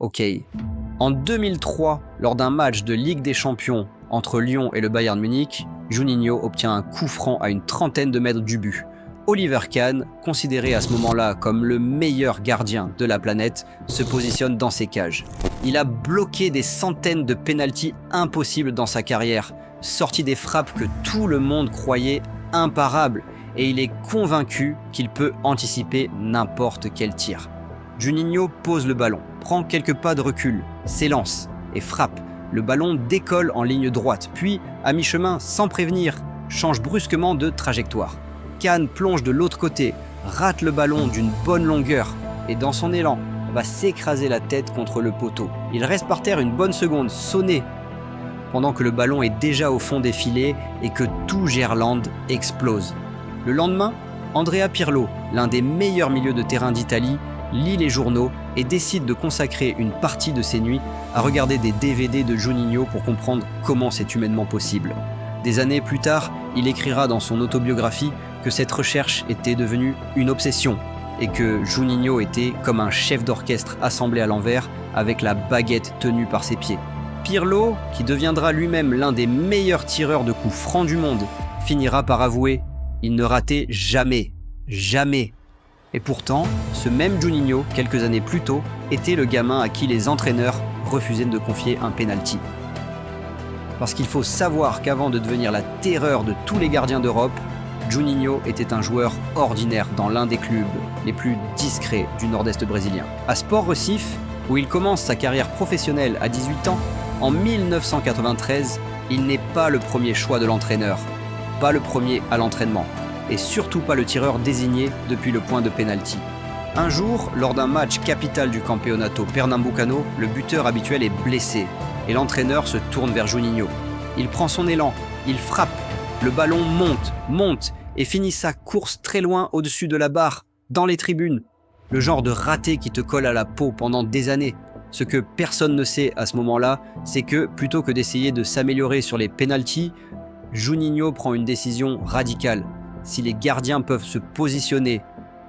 Ok. En 2003, lors d'un match de Ligue des Champions entre Lyon et le Bayern Munich, Juninho obtient un coup franc à une trentaine de mètres du but. Oliver Kahn, considéré à ce moment-là comme le meilleur gardien de la planète, se positionne dans ses cages. Il a bloqué des centaines de pénaltys impossibles dans sa carrière, sorti des frappes que tout le monde croyait imparables, et il est convaincu qu'il peut anticiper n'importe quel tir. Juninho pose le ballon, prend quelques pas de recul, s'élance et frappe. Le ballon décolle en ligne droite, puis, à mi-chemin, sans prévenir, change brusquement de trajectoire. Kahn plonge de l'autre côté, rate le ballon d'une bonne longueur et dans son élan, va s'écraser la tête contre le poteau. Il reste par terre une bonne seconde, sonné, pendant que le ballon est déjà au fond des filets et que tout Gerland explose. Le lendemain, Andrea Pirlo, l'un des meilleurs milieux de terrain d'Italie, lit les journaux et décide de consacrer une partie de ses nuits à regarder des DVD de Juninho pour comprendre comment c'est humainement possible. Des années plus tard, il écrira dans son autobiographie que cette recherche était devenue une obsession et que Juninho était comme un chef d'orchestre assemblé à l'envers avec la baguette tenue par ses pieds. Pirlo, qui deviendra lui-même l'un des meilleurs tireurs de coups francs du monde, finira par avouer « il ne ratait jamais, jamais ». Et pourtant, ce même Juninho, quelques années plus tôt, était le gamin à qui les entraîneurs refusaient de confier un penalty. Parce qu'il faut savoir qu'avant de devenir la terreur de tous les gardiens d'Europe, Juninho était un joueur ordinaire dans l'un des clubs les plus discrets du nord-est brésilien. À Sport Recife, où il commence sa carrière professionnelle à 18 ans, en 1993, il n'est pas le premier choix de l'entraîneur, pas le premier à l'entraînement, et surtout pas le tireur désigné depuis le point de pénalty. Un jour, lors d'un match capital du Campeonato Pernambucano, le buteur habituel est blessé, et l'entraîneur se tourne vers Juninho. Il prend son élan, il frappe, le ballon monte, et finit sa course très loin au-dessus de la barre, dans les tribunes. Le genre de raté qui te colle à la peau pendant des années. Ce que personne ne sait à ce moment-là, c'est que plutôt que d'essayer de s'améliorer sur les pénaltys, Juninho prend une décision radicale. Si les gardiens peuvent se positionner,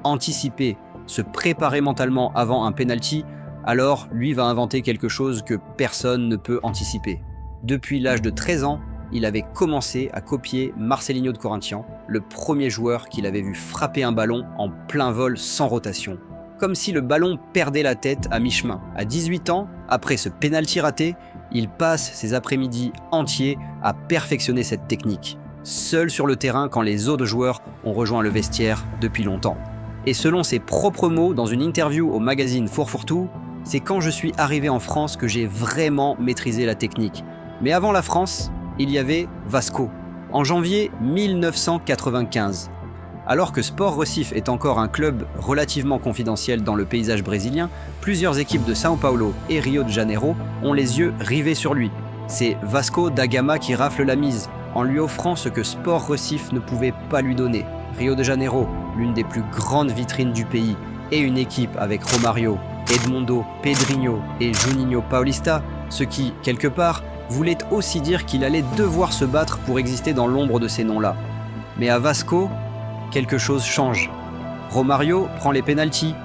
anticiper, se préparer mentalement avant un pénalty, alors lui va inventer quelque chose que personne ne peut anticiper. Depuis l'âge de 13 ans, il avait commencé à copier Marcelinho de Corinthians, le premier joueur qu'il avait vu frapper un ballon en plein vol sans rotation. Comme si le ballon perdait la tête à mi-chemin. À 18 ans, après ce pénalty raté, il passe ses après-midi entiers à perfectionner cette technique, seul sur le terrain quand les autres joueurs ont rejoint le vestiaire depuis longtemps. Et selon ses propres mots dans une interview au magazine Fourfourtou, c'est quand je suis arrivé en France que j'ai vraiment maîtrisé la technique. Mais avant la France, il y avait Vasco, en janvier 1995. Alors que Sport Recife est encore un club relativement confidentiel dans le paysage brésilien, plusieurs équipes de São Paulo et Rio de Janeiro ont les yeux rivés sur lui. C'est Vasco da Gama qui rafle la mise, en lui offrant ce que Sport Recife ne pouvait pas lui donner. Rio de Janeiro, l'une des plus grandes vitrines du pays, et une équipe avec Romario, Edmundo, Pedrinho et Juninho Paulista, ce qui, quelque part, voulait aussi dire qu'il allait devoir se battre pour exister dans l'ombre de ces noms-là. Mais à Vasco, quelque chose change. Romario prend les pénaltys,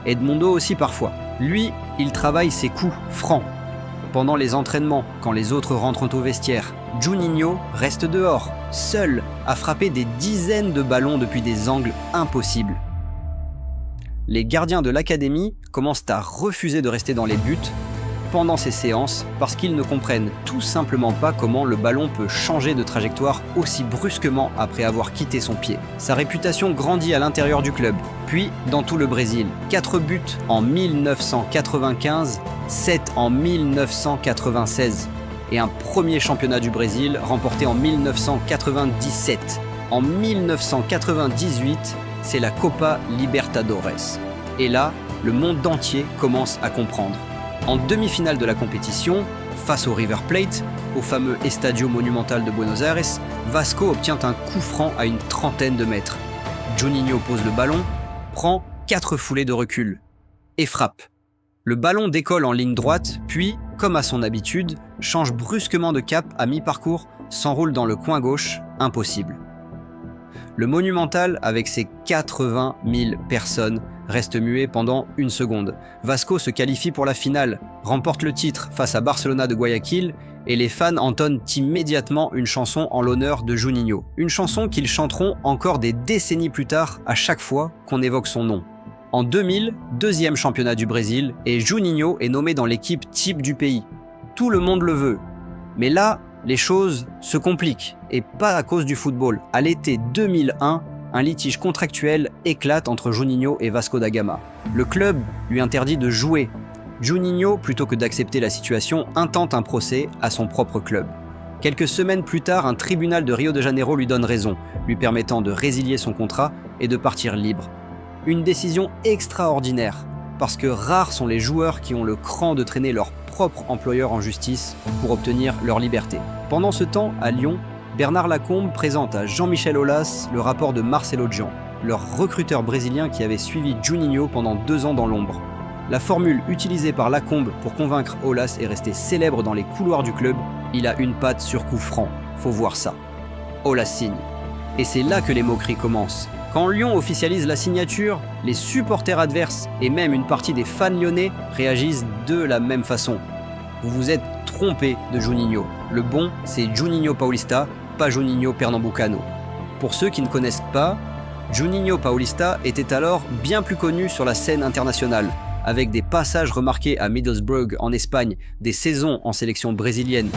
Edmundo aussi parfois. Lui, il travaille ses coups francs. Pendant les entraînements, quand les autres rentrent au vestiaire, Juninho reste dehors, seul, à frapper des dizaines de ballons depuis des angles impossibles. Les gardiens de l'académie commencent à refuser de rester dans les buts pendant ces séances parce qu'ils ne comprennent tout simplement pas comment le ballon peut changer de trajectoire aussi brusquement après avoir quitté son pied. Sa réputation grandit à l'intérieur du club, puis dans tout le Brésil. 4 buts en 1995, 7 en 1996 et un premier championnat du Brésil remporté en 1997. En 1998, c'est la Copa Libertadores. Et là, le monde entier commence à comprendre. En demi-finale de la compétition, face au River Plate, au fameux Estadio Monumental de Buenos Aires, Vasco obtient un coup franc à une trentaine de mètres. Juninho pose le ballon, prend 4 foulées de recul et frappe. Le ballon décolle en ligne droite, puis, comme à son habitude, change brusquement de cap à mi-parcours, s'enroule dans le coin gauche, impossible. Le Monumental, avec ses 80 000 personnes, reste muet pendant une seconde. Vasco se qualifie pour la finale, remporte le titre face à Barcelona de Guayaquil et les fans entonnent immédiatement une chanson en l'honneur de Juninho. Une chanson qu'ils chanteront encore des décennies plus tard à chaque fois qu'on évoque son nom. En 2000, deuxième championnat du Brésil et Juninho est nommé dans l'équipe type du pays. Tout le monde le veut. Mais là, les choses se compliquent et pas à cause du football. À l'été 2001, un litige contractuel éclate entre Juninho et Vasco da Gama. Le club lui interdit de jouer. Juninho, plutôt que d'accepter la situation, intente un procès à son propre club. Quelques semaines plus tard, un tribunal de Rio de Janeiro lui donne raison, lui permettant de résilier son contrat et de partir libre. Une décision extraordinaire, parce que rares sont les joueurs qui ont le cran de traîner leur propre employeur en justice pour obtenir leur liberté. Pendant ce temps, à Lyon, Bernard Lacombe présente à Jean-Michel Aulas le rapport de Marcelo Dian, leur recruteur brésilien qui avait suivi Juninho pendant 2 ans dans l'ombre. La formule utilisée par Lacombe pour convaincre Aulas est restée célèbre dans les couloirs du club. Il a une patte sur coup franc, faut voir ça. Aulas signe. Et c'est là que les moqueries commencent. Quand Lyon officialise la signature, les supporters adverses et même une partie des fans lyonnais réagissent de la même façon. Vous vous êtes trompé de Juninho. Le bon, c'est Juninho Paulista, pas Juninho Pernambucano. Pour ceux qui ne connaissent pas, Juninho Paulista était alors bien plus connu sur la scène internationale, avec des passages remarqués à Middlesbrough en Espagne, des saisons en sélection brésilienne.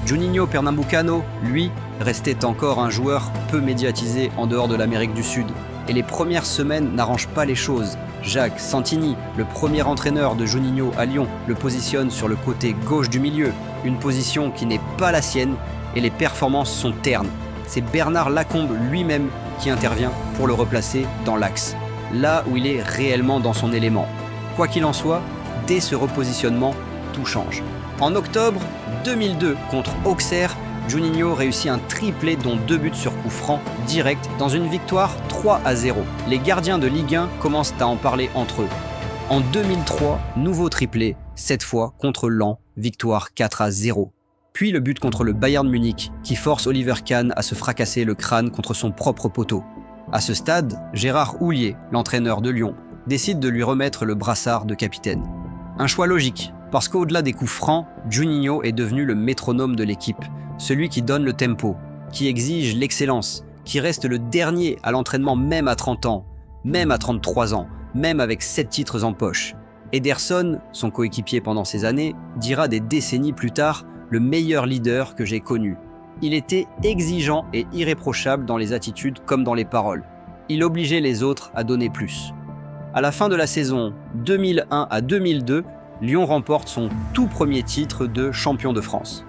Juninho Pernambucano, lui, restait encore un joueur peu médiatisé en dehors de l'Amérique du Sud. Et les premières semaines n'arrangent pas les choses. Jacques Santini, le premier entraîneur de Juninho à Lyon, le positionne sur le côté gauche du milieu, une position qui n'est pas la sienne, et les performances sont ternes. C'est Bernard Lacombe lui-même qui intervient pour le replacer dans l'axe, là où il est réellement dans son élément. Quoi qu'il en soit, dès ce repositionnement, tout change. En octobre 2002, contre Auxerre, Juninho réussit un triplé dont 2 buts sur coup franc direct dans une victoire 3-0. Les gardiens de Ligue 1 commencent à en parler entre eux. En 2003, nouveau triplé, cette fois contre Laon, victoire 4-0. Puis le but contre le Bayern Munich qui force Oliver Kahn à se fracasser le crâne contre son propre poteau. À ce stade, Gérard Houllier, l'entraîneur de Lyon, décide de lui remettre le brassard de capitaine. Un choix logique, parce qu'au-delà des coups francs, Juninho est devenu le métronome de l'équipe, celui qui donne le tempo, qui exige l'excellence, qui reste le dernier à l'entraînement même à 30 ans, même à 33 ans, même avec 7 titres en poche. Ederson, son coéquipier pendant ces années, dira des décennies plus tard « le meilleur leader que j'ai connu ». Il était exigeant et irréprochable dans les attitudes comme dans les paroles. Il obligeait les autres à donner plus. À la fin de la saison 2001 à 2002, Lyon remporte son tout premier titre de champion de France.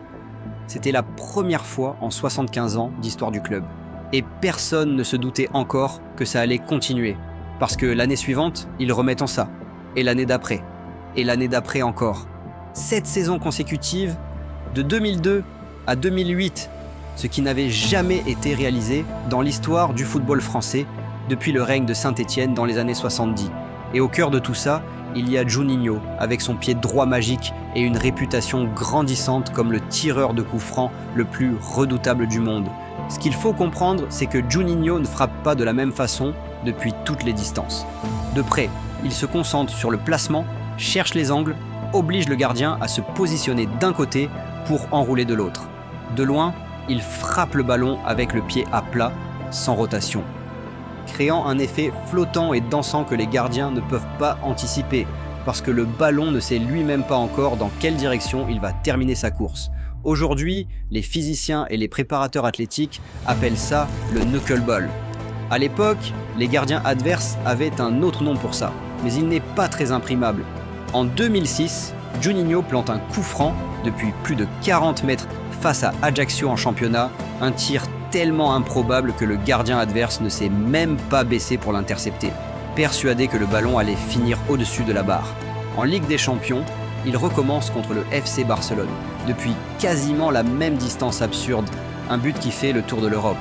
C'était la première fois en 75 ans d'histoire du club. Et personne ne se doutait encore que ça allait continuer. Parce que l'année suivante, ils remettent en ça. Et l'année d'après. Et l'année d'après encore. 7 saisons consécutives, de 2002 à 2008, ce qui n'avait jamais été réalisé dans l'histoire du football français depuis le règne de Saint-Étienne dans les années 70. Et au cœur de tout ça, il y a Juninho, avec son pied droit magique et une réputation grandissante comme le tireur de coups francs le plus redoutable du monde. Ce qu'il faut comprendre, c'est que Juninho ne frappe pas de la même façon depuis toutes les distances. De près, il se concentre sur le placement, cherche les angles, oblige le gardien à se positionner d'un côté pour enrouler de l'autre. De loin, il frappe le ballon avec le pied à plat, sans rotation, créant un effet flottant et dansant que les gardiens ne peuvent pas anticiper, parce que le ballon ne sait lui-même pas encore dans quelle direction il va terminer sa course. Aujourd'hui, les physiciens et les préparateurs athlétiques appellent ça le knuckleball. À l'époque, les gardiens adverses avaient un autre nom pour ça, mais il n'est pas très imprimable. En 2006, Juninho plante un coup franc depuis plus de 40 mètres face à Ajaccio en championnat, un tir tellement improbable que le gardien adverse ne s'est même pas baissé pour l'intercepter, persuadé que le ballon allait finir au-dessus de la barre. En Ligue des Champions, il recommence contre le FC Barcelone, depuis quasiment la même distance absurde, un but qui fait le tour de l'Europe.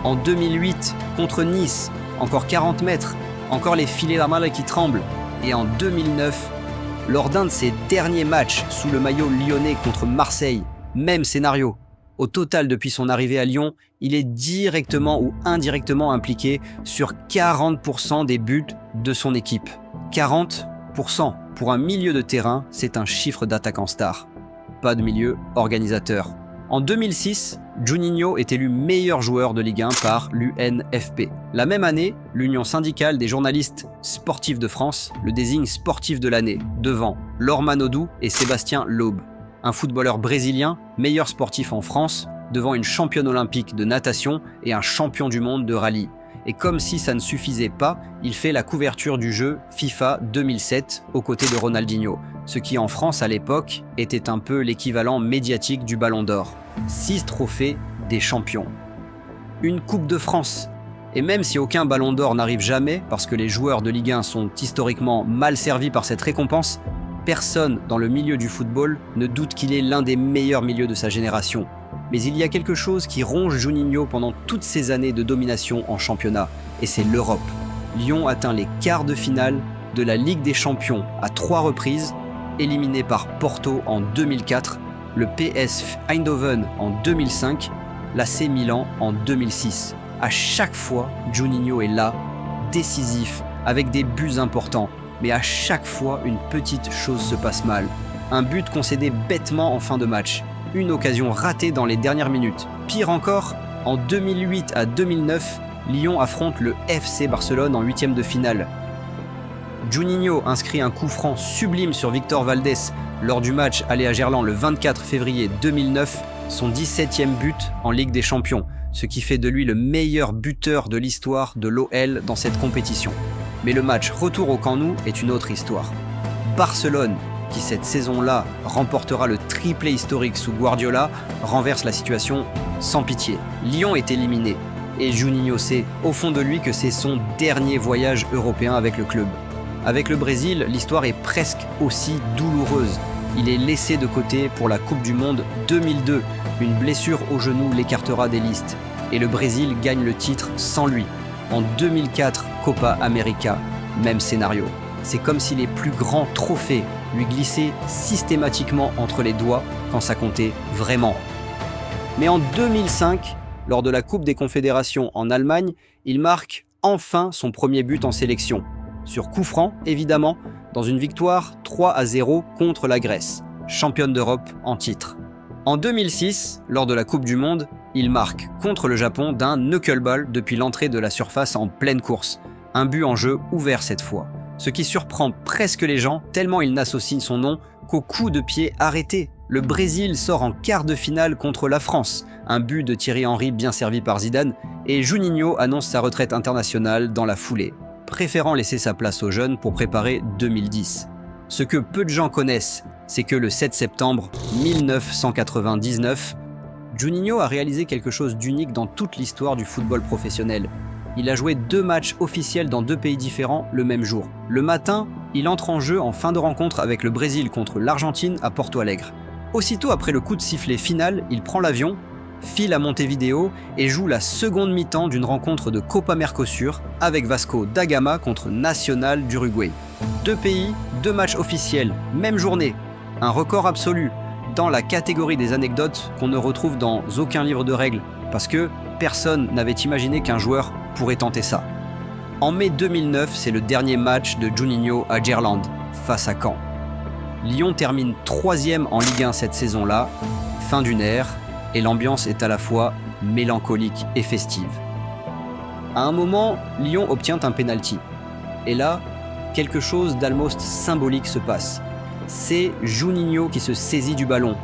En 2008, contre Nice, encore 40 mètres, encore les filets d'Armal qui tremblent. Et en 2009, lors d'un de ses derniers matchs sous le maillot lyonnais contre Marseille, même scénario. Au total, depuis son arrivée à Lyon, il est directement ou indirectement impliqué sur 40% des buts de son équipe. 40%. Pour un milieu de terrain, c'est un chiffre d'attaquant star. Pas de milieu organisateur. En 2006, Juninho est élu meilleur joueur de Ligue 1 par l'UNFP. La même année, l'Union syndicale des journalistes sportifs de France le désigne sportif de l'année, devant Laure Manodou et Sébastien Loeb. Un footballeur brésilien, meilleur sportif en France, devant une championne olympique de natation et un champion du monde de rallye. Et comme si ça ne suffisait pas, il fait la couverture du jeu FIFA 2007 aux côtés de Ronaldinho, ce qui en France à l'époque était un peu l'équivalent médiatique du Ballon d'Or. 6 trophées des champions. Une Coupe de France. Et même si aucun Ballon d'Or n'arrive jamais, parce que les joueurs de Ligue 1 sont historiquement mal servis par cette récompense, personne dans le milieu du football ne doute qu'il est l'un des meilleurs milieux de sa génération. Mais il y a quelque chose qui ronge Juninho pendant toutes ces années de domination en championnat, et c'est l'Europe. Lyon atteint les quarts de finale de la Ligue des Champions à 3 reprises, éliminé par Porto en 2004, le PS Eindhoven en 2005, l'AC Milan en 2006. À chaque fois, Juninho est là, décisif, avec des buts importants, mais à chaque fois, une petite chose se passe mal. Un but concédé bêtement en fin de match. Une occasion ratée dans les dernières minutes. Pire encore, en 2008 à 2009, Lyon affronte le FC Barcelone en 8e de finale. Juninho inscrit un coup franc sublime sur Victor Valdés lors du match aller à Gerland le 24 février 2009, son 17e but en Ligue des Champions, ce qui fait de lui le meilleur buteur de l'histoire de l'OL dans cette compétition. Mais le match retour au Camp Nou est une autre histoire. Barcelone, qui cette saison-là remportera le triplé historique sous Guardiola, renverse la situation sans pitié. Lyon est éliminé, et Juninho sait au fond de lui que c'est son dernier voyage européen avec le club. Avec le Brésil, l'histoire est presque aussi douloureuse. Il est laissé de côté pour la Coupe du Monde 2002. Une blessure au genou l'écartera des listes, et le Brésil gagne le titre sans lui. En 2004, Copa América, même scénario. C'est comme si les plus grands trophées lui glissaient systématiquement entre les doigts quand ça comptait vraiment. Mais en 2005, lors de la Coupe des Confédérations en Allemagne, il marque enfin son premier but en sélection. Sur coup franc, évidemment, dans une victoire 3-0 contre la Grèce, championne d'Europe en titre. En 2006, lors de la Coupe du Monde, il marque contre le Japon d'un knuckleball depuis l'entrée de la surface en pleine course. Un but en jeu ouvert cette fois. Ce qui surprend presque les gens tellement il n'associe son nom qu'au coup de pied arrêté. Le Brésil sort en quart de finale contre la France, un but de Thierry Henry bien servi par Zidane, et Juninho annonce sa retraite internationale dans la foulée, préférant laisser sa place aux jeunes pour préparer 2010. Ce que peu de gens connaissent, c'est que le 7 septembre 1999, Juninho a réalisé quelque chose d'unique dans toute l'histoire du football professionnel. Il a joué 2 matchs officiels dans 2 pays différents le même jour. Le matin, il entre en jeu en fin de rencontre avec le Brésil contre l'Argentine à Porto Alegre. Aussitôt après le coup de sifflet final, il prend l'avion, file à Montevideo et joue la seconde mi-temps d'une rencontre de Copa Mercosur avec Vasco da Gama contre Nacional d'Uruguay. 2 pays, 2 matchs officiels, même journée. Un record absolu dans la catégorie des anecdotes qu'on ne retrouve dans aucun livre de règles, parce que personne n'avait imaginé qu'un joueur pourrait tenter ça. En mai 2009, c'est le dernier match de Juninho à Gerland, face à Caen. Lyon termine 3e en Ligue 1 cette saison-là, fin d'une ère, et l'ambiance est à la fois mélancolique et festive. À un moment, Lyon obtient un penalty. Et là, quelque chose d'almost symbolique se passe. C'est Juninho qui se saisit du ballon,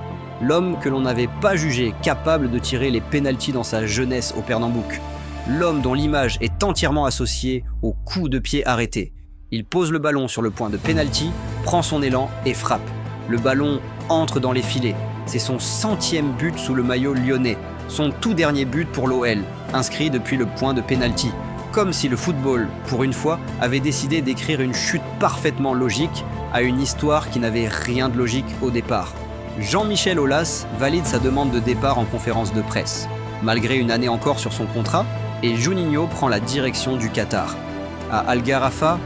l'homme que l'on n'avait pas jugé capable de tirer les pénaltys dans sa jeunesse au Pernambouc. L'homme dont l'image est entièrement associée au coup de pied arrêté. Il pose le ballon sur le point de pénalty, prend son élan et frappe. Le ballon entre dans les filets. C'est son 100e but sous le maillot lyonnais, son tout dernier but pour l'OL, inscrit depuis le point de pénalty. Comme si le football, pour une fois, avait décidé d'écrire une chute parfaitement logique à une histoire qui n'avait rien de logique au départ. Jean-Michel Aulas valide sa demande de départ en conférence de presse, malgré une année encore sur son contrat, et Juninho prend la direction du Qatar. À Al Gharafa,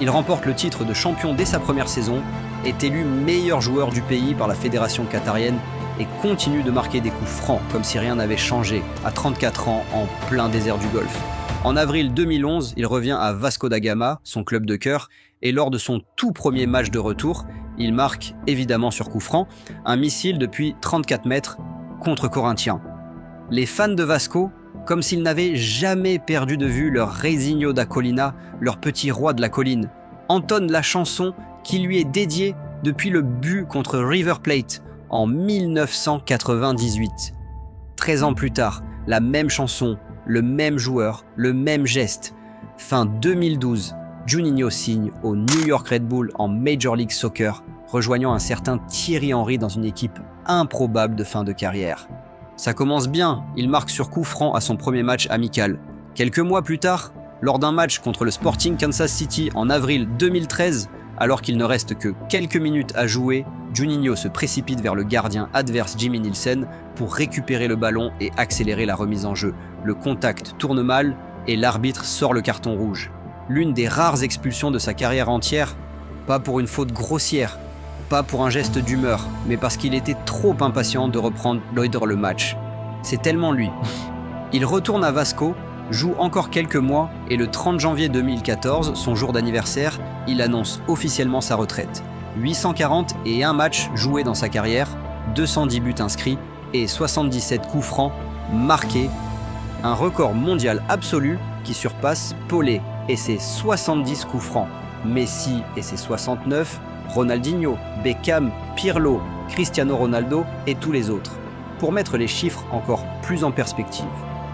il remporte le titre de champion dès sa première saison, est élu meilleur joueur du pays par la fédération qatarienne et continue de marquer des coups francs comme si rien n'avait changé à 34 ans en plein désert du Golfe. En avril 2011, il revient à Vasco da Gama, son club de cœur, Et lors de son tout premier match de retour, il marque, évidemment sur coup franc, un missile depuis 34 mètres contre Corinthians. Les fans de Vasco, comme s'ils n'avaient jamais perdu de vue leur Reizinho da Colina, leur petit roi de la colline, entonnent la chanson qui lui est dédiée depuis le but contre River Plate en 1998. 13 ans plus tard, la même chanson, le même joueur, le même geste. Fin 2012, Juninho signe au New York Red Bull en Major League Soccer, rejoignant un certain Thierry Henry dans une équipe improbable de fin de carrière. Ça commence bien, il marque sur coup franc à son premier match amical. Quelques mois plus tard, lors d'un match contre le Sporting Kansas City en avril 2013, alors qu'il ne reste que quelques minutes à jouer, Juninho se précipite vers le gardien adverse Jimmy Nielsen pour récupérer le ballon et accélérer la remise en jeu. Le contact tourne mal et l'arbitre sort le carton rouge. L'une des rares expulsions de sa carrière entière, pas pour une faute grossière, pas pour un geste d'humeur, mais parce qu'il était trop impatient de reprendre le match. C'est tellement lui. Il retourne à Vasco, joue encore quelques mois et le 30 janvier 2014, son jour d'anniversaire, il annonce officiellement sa retraite. 841 matchs joués dans sa carrière, 210 buts inscrits et 77 coups francs marqués. Un record mondial absolu qui surpasse Pelé et ses 70 coups francs, Messi et ses 69, Ronaldinho, Beckham, Pirlo, Cristiano Ronaldo et tous les autres. Pour mettre les chiffres encore plus en perspective,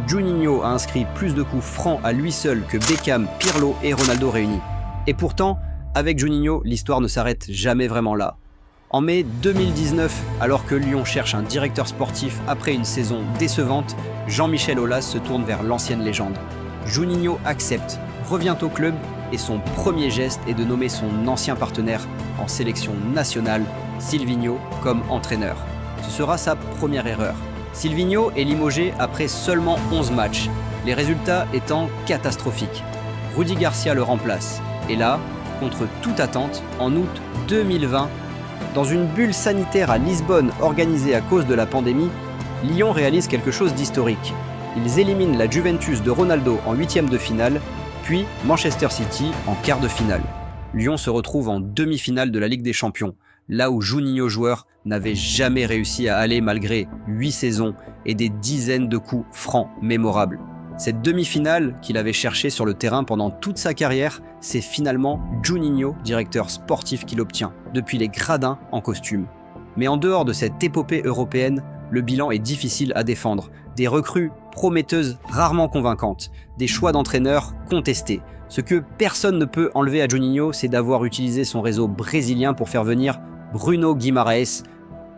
Juninho a inscrit plus de coups francs à lui seul que Beckham, Pirlo et Ronaldo réunis. Et pourtant, avec Juninho, l'histoire ne s'arrête jamais vraiment là. En mai 2019, alors que Lyon cherche un directeur sportif après une saison décevante, Jean-Michel Aulas se tourne vers l'ancienne légende. Juninho accepte, revient au club et son premier geste est de nommer son ancien partenaire en sélection nationale, Silvinho, comme entraîneur. Ce sera sa première erreur. Silvinho est limogé après seulement 11 matchs, les résultats étant catastrophiques. Rudy Garcia le remplace. Et là, contre toute attente, en août 2020, dans une bulle sanitaire à Lisbonne organisée à cause de la pandémie, Lyon réalise quelque chose d'historique. Ils éliminent la Juventus de Ronaldo en 8e de finale, puis Manchester City en quart de finale. Lyon se retrouve en demi-finale de la Ligue des Champions, là où Juninho joueur n'avait jamais réussi à aller malgré 8 saisons et des dizaines de coups francs mémorables. Cette demi-finale qu'il avait cherchée sur le terrain pendant toute sa carrière, c'est finalement Juninho, directeur sportif, qui l'obtient, depuis les gradins en costume. Mais en dehors de cette épopée européenne, le bilan est difficile à défendre. Des recrues prometteuses rarement convaincantes, des choix d'entraîneurs contestés. Ce que personne ne peut enlever à Juninho, c'est d'avoir utilisé son réseau brésilien pour faire venir Bruno Guimaraes,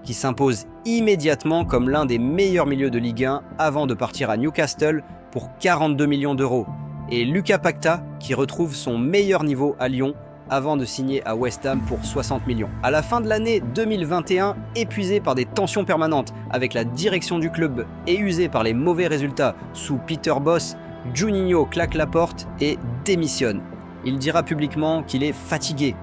qui s'impose immédiatement comme l'un des meilleurs milieux de Ligue 1 avant de partir à Newcastle pour 42 millions d'euros. Et Lucas Paquetá, qui retrouve son meilleur niveau à Lyon avant de signer à West Ham pour 60 millions. À la fin de l'année 2021, épuisé par des tensions permanentes avec la direction du club et usé par les mauvais résultats sous Peter Bosz, Juninho claque la porte et démissionne. Il dira publiquement qu'il est fatigué.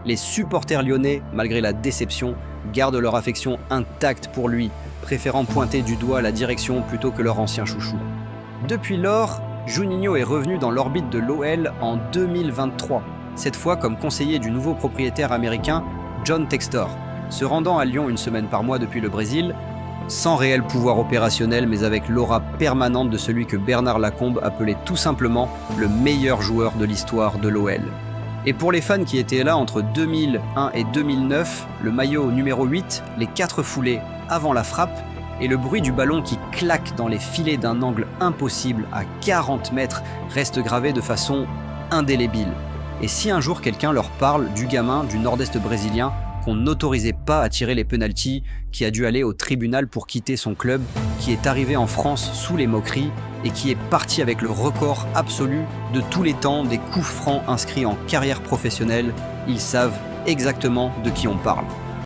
Les supporters lyonnais, malgré la déception, gardent leur affection intacte pour lui, préférant pointer du doigt la direction plutôt que leur ancien chouchou. Depuis lors, Juninho est revenu dans l'orbite de l'OL en 2023, cette fois comme conseiller du nouveau propriétaire américain John Textor, se rendant à Lyon une semaine par mois depuis le Brésil, sans réel pouvoir opérationnel mais avec l'aura permanente de celui que Bernard Lacombe appelait tout simplement le meilleur joueur de l'histoire de l'OL. Et pour les fans qui étaient là entre 2001 et 2009, le maillot numéro 8, les 4 foulées avant la frappe, et le bruit du ballon qui claque dans les filets d'un angle impossible à 40 mètres reste gravé de façon indélébile. Et si un jour quelqu'un leur parle du gamin du nord-est brésilien qu'on n'autorisait pas à tirer les pénaltys, qui a dû aller au tribunal pour quitter son club, qui est arrivé en France sous les moqueries et qui est parti avec le record absolu de tous les temps des coups francs inscrits en carrière professionnelle, ils savent exactement de qui on parle.